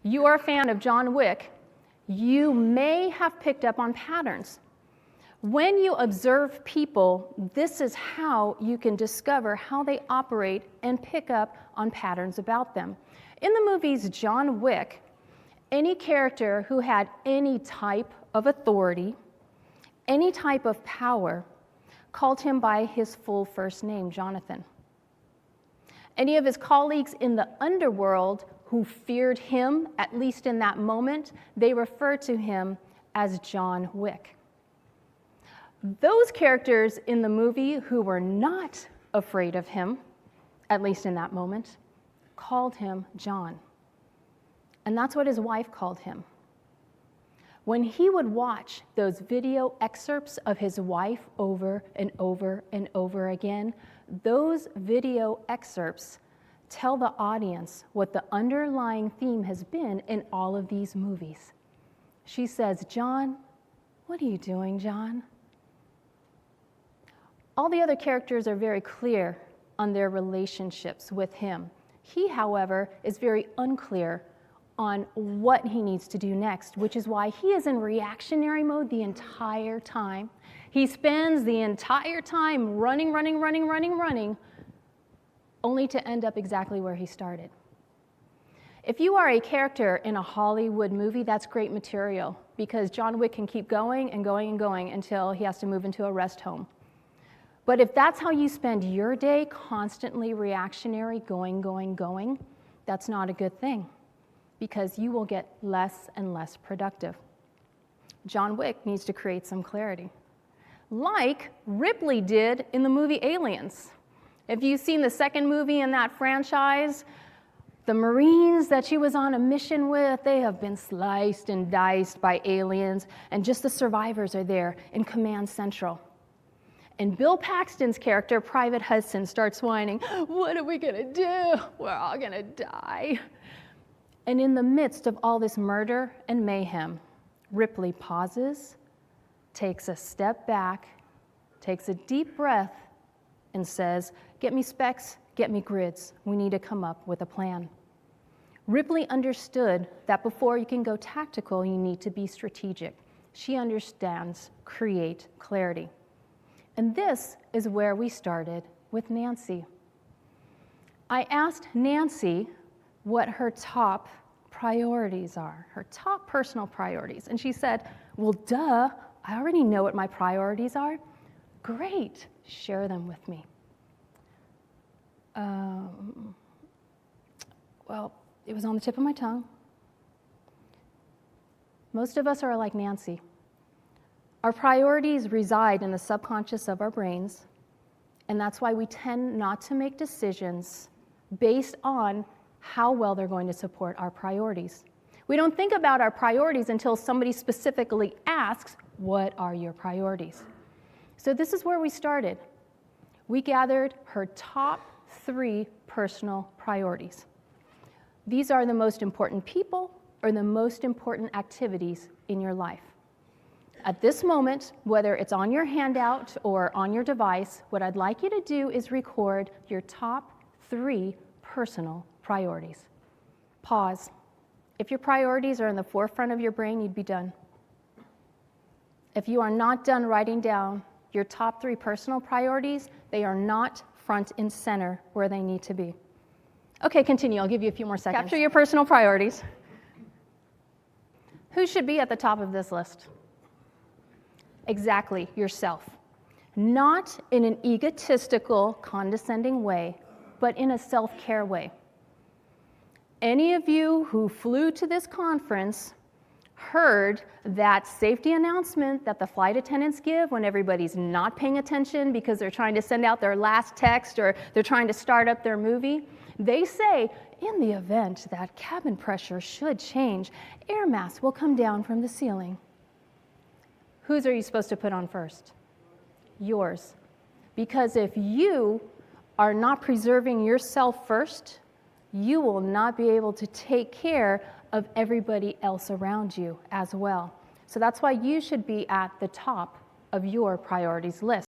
you are a fan of John Wick, you may have picked up on patterns. When you observe people, this is how you can discover how they operate and pick up on patterns about them. In the movies John Wick, any character who had any type of authority, any type of power, called him by his full first name, Jonathan. Any of his colleagues in the underworld who feared him, at least in that moment, they referred to him as John Wick. Those characters in the movie who were not afraid of him, at least in that moment, called him John. And that's what his wife called him. When he would watch those video excerpts of his wife over and over and over again, those video excerpts tell the audience what the underlying theme has been in all of these movies. She says, "John, what are you doing, John?" All the other characters are very clear on their relationships with him. He, however, is very unclear on what he needs to do next, which is why he is in reactionary mode the entire time. He spends the entire time running, only to end up exactly where he started. If you are a character in a Hollywood movie, that's great material, because John Wick can keep going and going and going until he has to move into a rest home. But if that's how you spend your day, constantly reactionary, going, that's not a good thing, because you will get less and less productive. John Wick needs to create some clarity, like Ripley did in the movie Aliens. If you've seen the second movie in that franchise, the Marines that she was on a mission with, they have been sliced and diced by aliens, and just the survivors are there in Command Central. And Bill Paxton's character, Private Hudson, starts whining, "What are we gonna do? We're all gonna die." And in the midst of all this murder and mayhem, Ripley pauses, takes a step back, takes a deep breath, and says, "Get me specs, get me grids. We need to come up with a plan." Ripley understood that before you can go tactical, you need to be strategic. She understands create clarity. And this is where we started with Nancy. I asked Nancy what her top priorities are, her top personal priorities. And she said, "Well, duh, I already know what my priorities are." "Great, share them with me." Well, it was on the tip of my tongue. Most of us are like Nancy. Our priorities reside in the subconscious of our brains, and that's why we tend not to make decisions based on how well they're going to support our priorities. We don't think about our priorities until somebody specifically asks, "What are your priorities?" So this is where we started. We gathered her top 3 personal priorities. These are the most important people or the most important activities in your life. At this moment, whether it's on your handout or on your device, what I'd like you to do is record your top 3 personal priorities. Pause. If your priorities are in the forefront of your brain, you'd be done. If you are not done writing down your top 3 personal priorities, they are not front and center where they need to be. Okay, continue. I'll give you a few more seconds. Capture your personal priorities. Who should be at the top of this list? Exactly, yourself. Not in an egotistical, condescending way, but in a self-care way. Any of you who flew to this conference heard that safety announcement that the flight attendants give when everybody's not paying attention because they're trying to send out their last text or they're trying to start up their movie. They say, in the event that cabin pressure should change, air masks will come down from the ceiling. Whose are you supposed to put on first? Yours. Because if you are not preserving yourself first, you will not be able to take care of everybody else around you as well. So that's why you should be at the top of your priorities list.